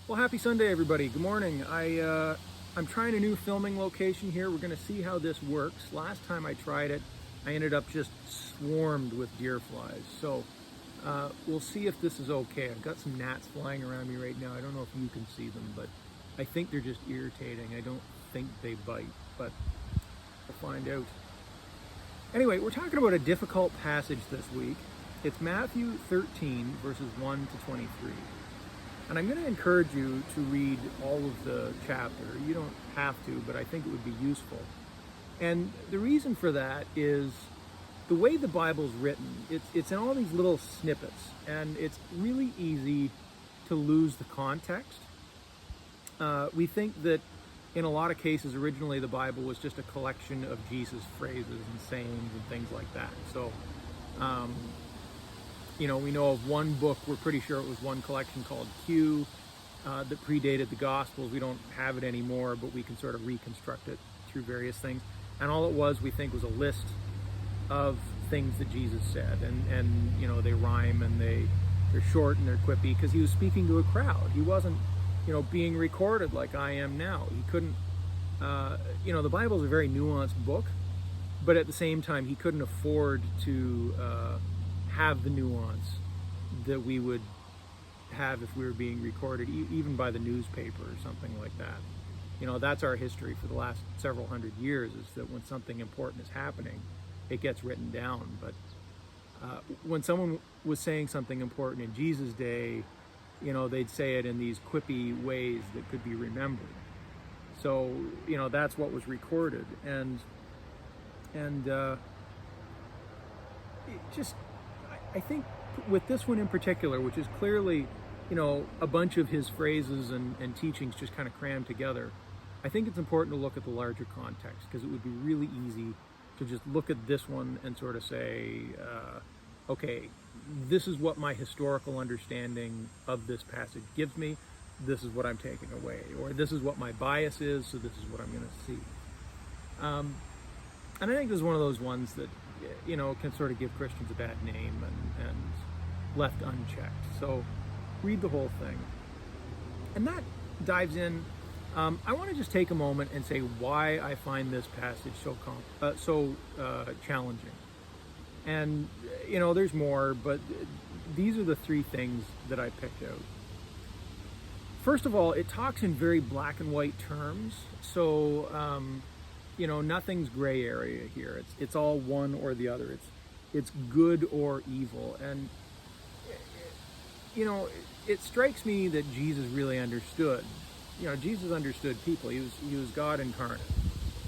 Well, happy Sunday, everybody. Good morning. I'm trying a new filming location here. We're going to see how this works. Last time I tried it, I ended up just swarmed with deer flies. So we'll see if this is okay. I've got some gnats flying around me right now. I don't know if you can see them, but I think they're just irritating. I don't think they bite, but we'll find out. Anyway, we're talking about a difficult passage this week. It's Matthew 13, verses 1 to 23. And I'm going to encourage you to read all of the chapter. You don't have to, but I think it would be useful. And the reason for that is the way the Bible's written. It's in all these little snippets, and it's really easy to lose the context. We think that in a lot of cases, originally the Bible was just a collection of Jesus' phrases and sayings and things like that. So, we know of one book, we're pretty sure it was one collection called Q that predated the Gospels. We don't have it anymore, but we can sort of reconstruct it through various things. And all it was, we think, was a list of things that Jesus said. And they rhyme and they're short and they're quippy because he was speaking to a crowd. He wasn't, being recorded like I am now. He couldn't, the Bible is a very nuanced book, but at the same time, he couldn't afford to have the nuance that we would have if we were being recorded, even by the newspaper or something like that. That's our history for the last several hundred years, is that when something important is happening, it gets written down. But when someone was saying something important in Jesus' day, they'd say it in these quippy ways that could be remembered. So, that's what was recorded. And I think with this one in particular, which is clearly, a bunch of his phrases and teachings just kind of crammed together, I think it's important to look at the larger context, because it would be really easy to just look at this one and sort of say, okay, this is what my historical understanding of this passage gives me. This is what I'm taking away, or this is what my bias is, so this is what I'm going to see. And I think this is one of those ones that, can sort of give Christians a bad name and left unchecked. So read the whole thing. And that dives in. I want to just take a moment and say why I find this passage so challenging. And, there's more, but these are the three things that I picked out. First of all, it talks in very black and white terms. So, nothing's gray area here. It's all one or the other. It's good or evil. And, it strikes me that Jesus really understood. Jesus understood people. He was God incarnate.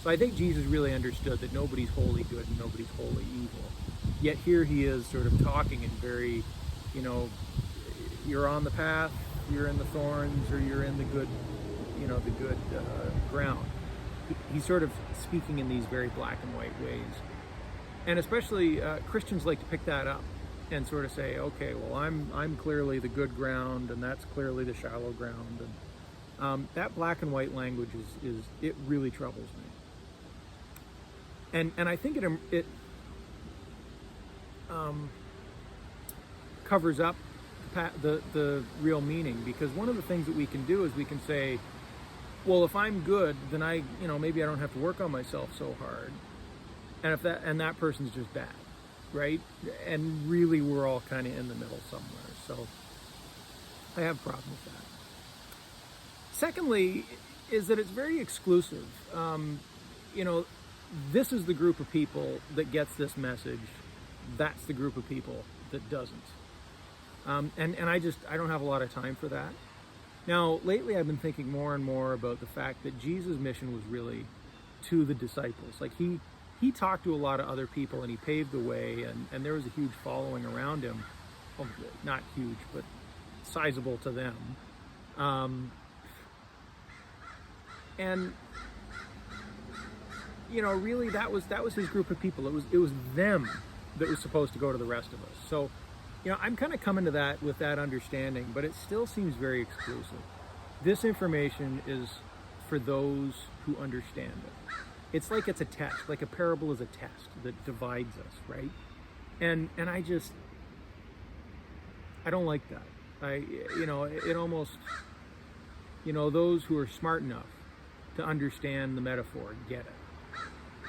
So I think Jesus really understood that nobody's wholly good and nobody's wholly evil. Yet here he is sort of talking in very, you're on the path, you're in the thorns, or you're in the good, ground. He's sort of speaking in these very black and white ways. And especially Christians like to pick that up and sort of say, okay, well, I'm clearly the good ground, and that's clearly the shallow ground. And that black and white language it really troubles me. And I think it covers up the real meaning, because one of the things that we can do is we can say, well, if I'm good, then maybe I don't have to work on myself so hard. And that person's just bad, right? And really, we're all kind of in the middle somewhere. So I have a problem with that. Secondly, is that it's very exclusive. This is the group of people that gets this message. That's the group of people that doesn't. And I don't have a lot of time for that. Now, lately I've been thinking more and more about the fact that Jesus' mission was really to the disciples. Like he talked to a lot of other people, and he paved the way, and there was a huge following around him. Well, not huge, but sizable to them. And really that was his group of people. It was them that was supposed to go to the rest of us. So, I'm kind of coming to that with that understanding, but it still seems very exclusive. This information is for those who understand it. It's like it's a test, like a parable is a test that divides us, right? And I don't like that. It almost those who are smart enough to understand the metaphor get it.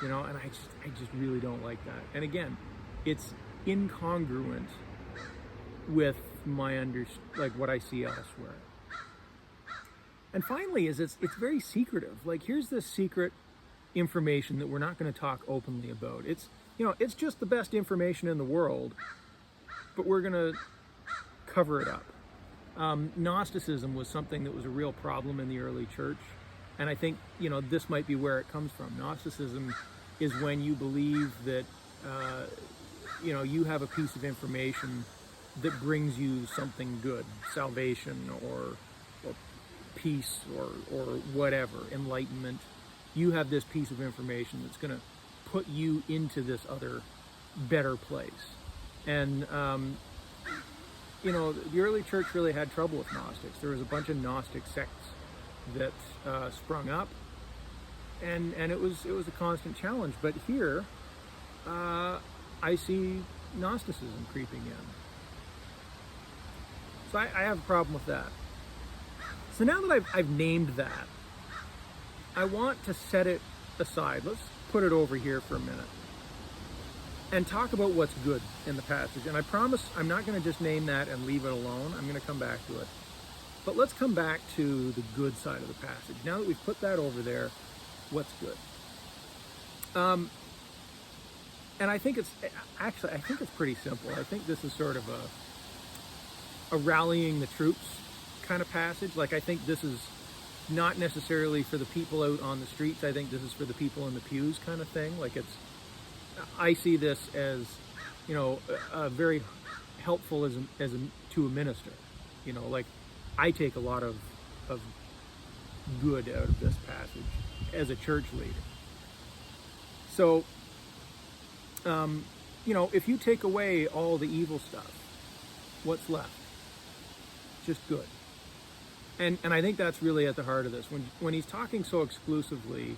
And I just really don't like that. And again, it's incongruent with what I see elsewhere. And finally, it's very secretive. Like, here's this secret information that we're not going to talk openly about. It's just the best information in the world, but we're going to cover it up. Gnosticism was something that was a real problem in the early church, and I think this might be where it comes from. Gnosticism is when you believe that you have a piece of information that brings you something good, salvation or peace or whatever, enlightenment. You have this piece of information that's going to put you into this other better place. And the early church really had trouble with Gnostics. There was a bunch of Gnostic sects that sprung up, and it was a constant challenge. But here, I see Gnosticism creeping in. So I have a problem with that. So now that I've named that, I want to set it aside. Let's put it over here for a minute and talk about what's good in the passage. And I promise I'm not going to just name that and leave it alone. I'm going to come back to it. But let's come back to the good side of the passage. Now that we've put that over there, what's good? And I think it's pretty simple. I think this is sort of a rallying the troops kind of passage. Like, I think this is not necessarily for the people out on the streets. I think this is for the people in the pews kind of thing. Like, I see this as, very helpful to a minister. Like, I take a lot of good out of this passage as a church leader. So, if you take away all the evil stuff, what's left? Just good. And I think that's really at the heart of this. When he's talking so exclusively,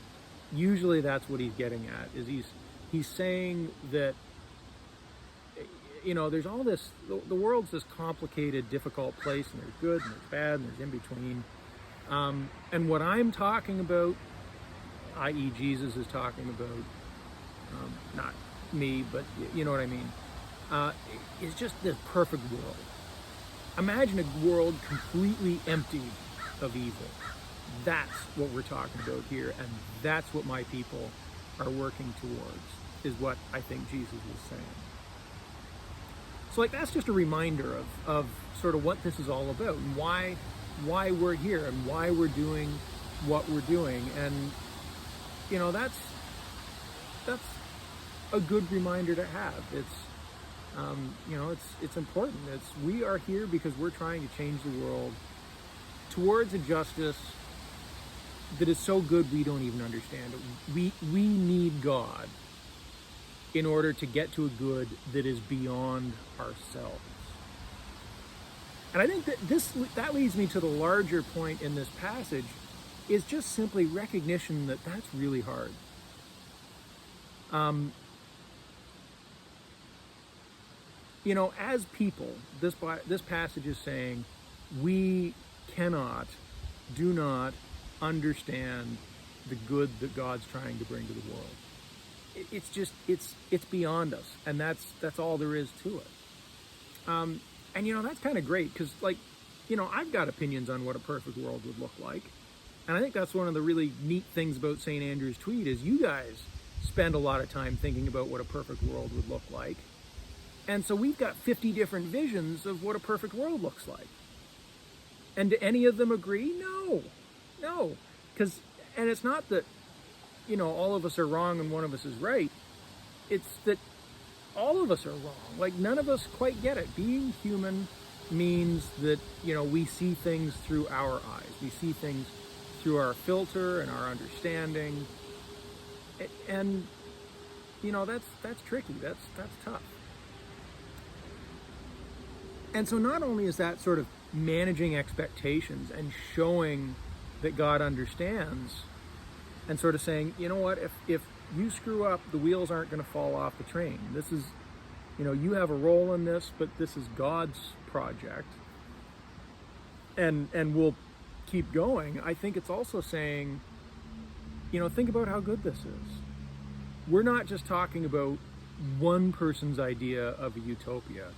usually that's what he's getting at, is he's saying that, there's all this, the world's this complicated, difficult place, and there's good, and there's bad, and there's in between. And what I'm talking about, i.e. Jesus is talking about, not me, but you know what I mean, is just this perfect world. Imagine a world completely empty of evil. That's what we're talking about here, and that's what my people are working towards, is what I think Jesus is saying. So, that's just a reminder of sort of what this is all about, and why we're here, and why we're doing what we're doing. And that's a good reminder to have. It's important. We are here because we're trying to change the world towards a justice that is so good we don't even understand it. We need God in order to get to a good that is beyond ourselves. And I think that leads me to the larger point in this passage, is just simply recognition that that's really hard. As people, this passage is saying we do not understand the good that God's trying to bring to the world. It's beyond us, and that's all there is to it. And that's kind of great, because I've got opinions on what a perfect world would look like, and I think that's one of the really neat things about St. Andrew's tweet, is you guys spend a lot of time thinking about what a perfect world would look like. And so we've got 50 different visions of what a perfect world looks like. And do any of them agree? No. And it's not that, all of us are wrong and one of us is right. It's that all of us are wrong. None of us quite get it. Being human means that, we see things through our eyes. We see things through our filter and our understanding. And, that's tricky. That's tough. And so not only is that sort of managing expectations and showing that God understands, and sort of saying, you know what, if you screw up, the wheels aren't going to fall off the train. This is, you have a role in this, but this is God's project. And we'll keep going, I think it's also saying, think about how good this is. We're not just talking about one person's idea of a utopia.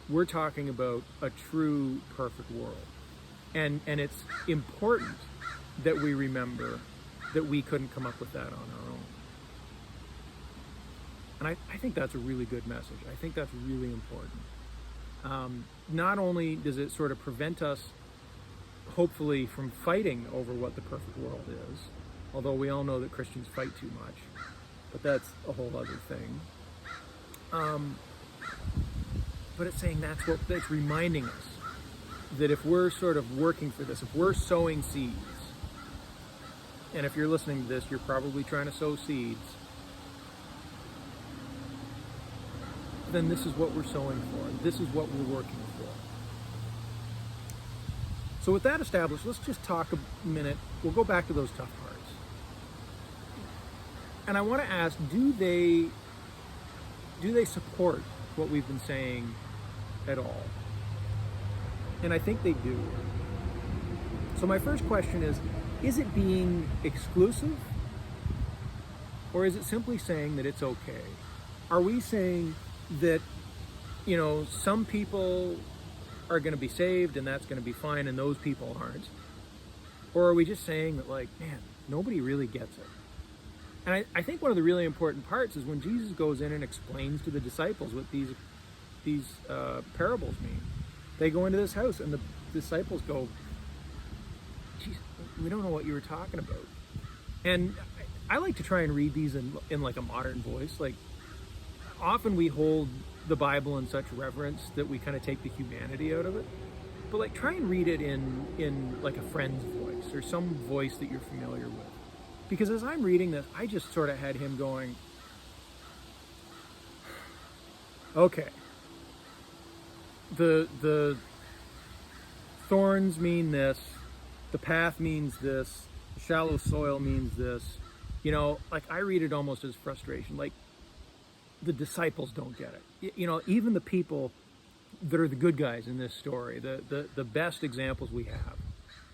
We're talking about a true perfect world. And it's important that we remember that we couldn't come up with that on our own. And I think that's a really good message. I think that's really important. Not only does it sort of prevent us, hopefully, from fighting over what the perfect world is, although we all know that Christians fight too much, but that's a whole other thing. But it's saying that's reminding us that if we're sort of working for this, if we're sowing seeds, and if you're listening to this, you're probably trying to sow seeds, then this is what we're sowing for. This is what we're working for. So with that established, let's just talk a minute. We'll go back to those tough parts. And I want to ask, do they support what we've been saying at all? And I think they do. So my first question is it being exclusive? Or is it simply saying that it's okay? Are we saying that, some people are going to be saved and that's going to be fine and those people aren't? Or are we just saying that, man, nobody really gets it? And I think one of the really important parts is when Jesus goes in and explains to the disciples what these parables mean. They go into this house and the disciples go, "Geez, we don't know what you were talking about." And I like to try and read these in like a modern voice. Like, often we hold the Bible in such reverence that we kind of take the humanity out of it. But try and read it in like a friend's voice or some voice that you're familiar with. Because as I'm reading this, I just sort of had him going, okay, the thorns mean this, the path means this, the shallow soil means this. I read it almost as frustration. The disciples don't get it. Even the people that are the good guys in this story, the best examples we have,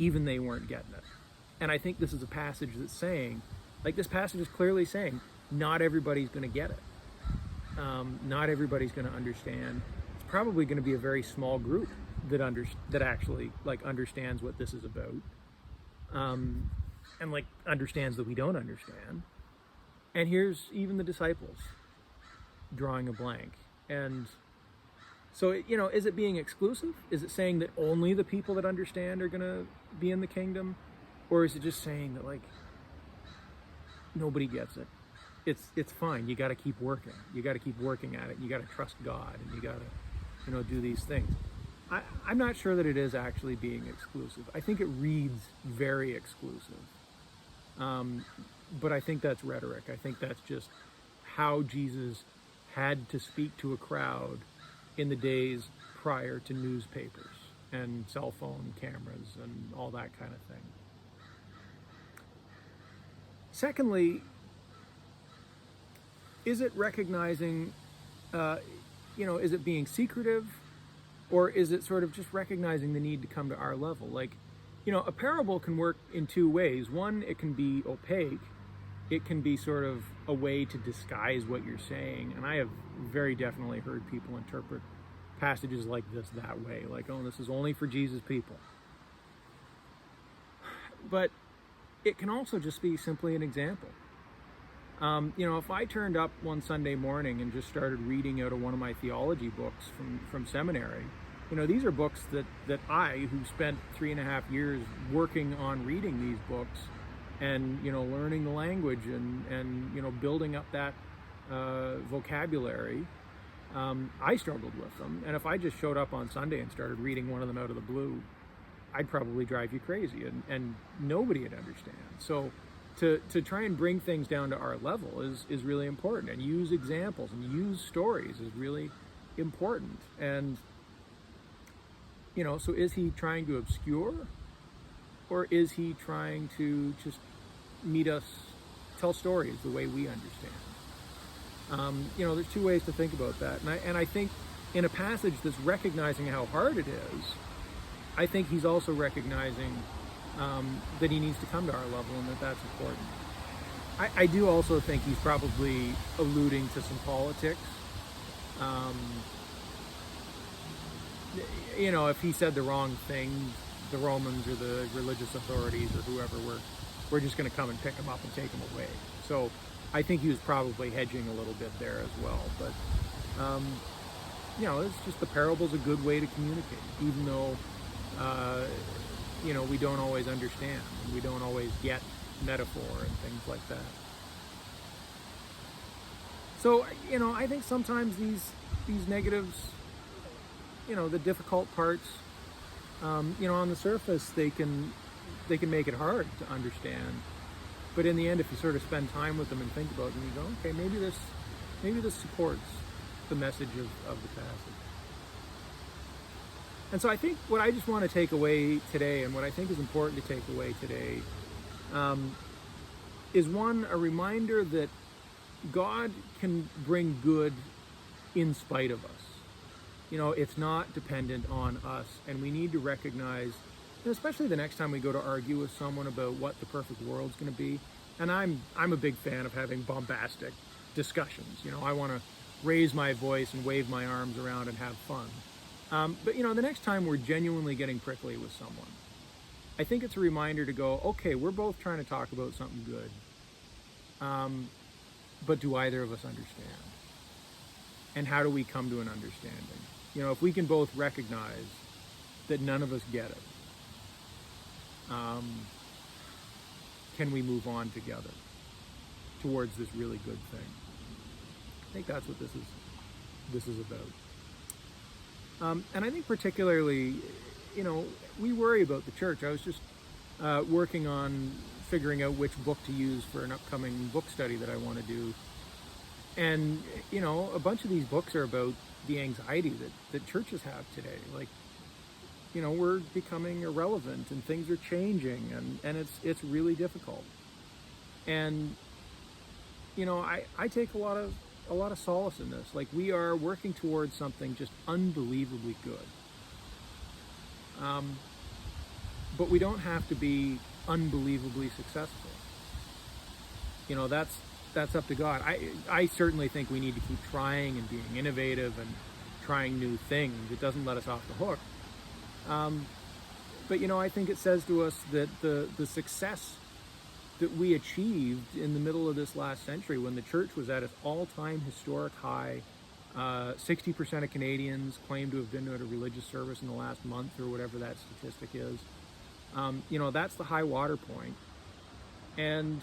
even they weren't getting it. And I think this is a passage that's saying, this passage is clearly saying, not everybody's going to get it. Not everybody's going to understand. It's probably going to be a very small group that actually understands what this is about, and understands that we don't understand. And here's even the disciples drawing a blank. And so, is it being exclusive? Is it saying that only the people that understand are going to be in the kingdom? Or is it just saying that nobody gets it? It's fine. You got to keep working. You got to keep working at it. You got to trust God, and you got to do these things. I'm not sure that it is actually being exclusive. I think it reads very exclusive. But I think that's rhetoric. I think that's just how Jesus had to speak to a crowd in the days prior to newspapers and cell phone cameras and all that kind of thing. Secondly, is it recognizing, is it being secretive, or is it sort of just recognizing the need to come to our level? A parable can work in two ways. One, it can be opaque. It can be sort of a way to disguise what you're saying. And I have very definitely heard people interpret passages like this that way. This is only for Jesus people. But it can also just be simply an example. If I turned up one Sunday morning and just started reading out of one of my theology books from seminary, these are books that I, who spent 3.5 years working on reading these books and, learning the language and building up that vocabulary, I struggled with them. And if I just showed up on Sunday and started reading one of them out of the blue, I'd probably drive you crazy, and nobody would understand. So to try and bring things down to our level is really important, and use examples and use stories is really important. And so is he trying to obscure, or is he trying to just meet us, tell stories the way we understand? There's two ways to think about that, and I think in a passage that's recognizing how hard it is, I think he's also recognizing that he needs to come to our level, and that's important. I do also think he's probably alluding to some politics. Um, if he said the wrong thing, the Romans or the religious authorities or whoever we're just going to come and pick him up and take him away. So I think he was probably hedging a little bit there as well. But it's just the parable's a good way to communicate, even though we don't always understand, and we don't always get metaphor and things like that. So I think sometimes these negatives, the difficult parts, on the surface they can make it hard to understand, but in the end, if you sort of spend time with them and think about them, you go, okay, maybe this supports the message of the passage. And so I think what I just want to take away today, and what I think is important to take away today, is one, a reminder that God can bring good in spite of us. It's not dependent on us, and we need to recognize, especially the next time we go to argue with someone about what the perfect world's going to be. And I'm a big fan of having bombastic discussions. I want to raise my voice and wave my arms around and have fun. But the next time we're genuinely getting prickly with someone, I think it's a reminder to go, okay, we're both trying to talk about something good, but do either of us understand? And how do we come to an understanding? If we can both recognize that none of us get it, can we move on together towards this really good thing? I think that's what this is about. And I think particularly, we worry about the church. I was just working on figuring out which book to use for an upcoming book study that I want to do. And, a bunch of these books are about the anxiety that churches have today. Like, we're becoming irrelevant and things are changing, and it's really difficult. And, I take a lot of solace in this. Like, we are working towards something just unbelievably good. But we don't have to be unbelievably successful. That's up to God. I certainly think we need to keep trying and being innovative and trying new things. It doesn't let us off the hook. But I think it says to us that the success that we achieved in the middle of this last century, when the church was at its all-time historic high, 60% of Canadians claim to have been at a religious service in the last month, or whatever that statistic is. That's the high water point. And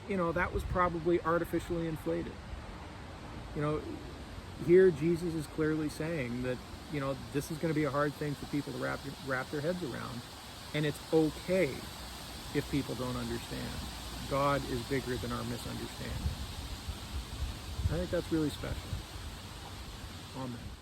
that was probably artificially inflated. Here Jesus is clearly saying that, this is going to be a hard thing for people to wrap their heads around. And it's okay if people don't understand. God is bigger than our misunderstanding. I think that's really special. Amen.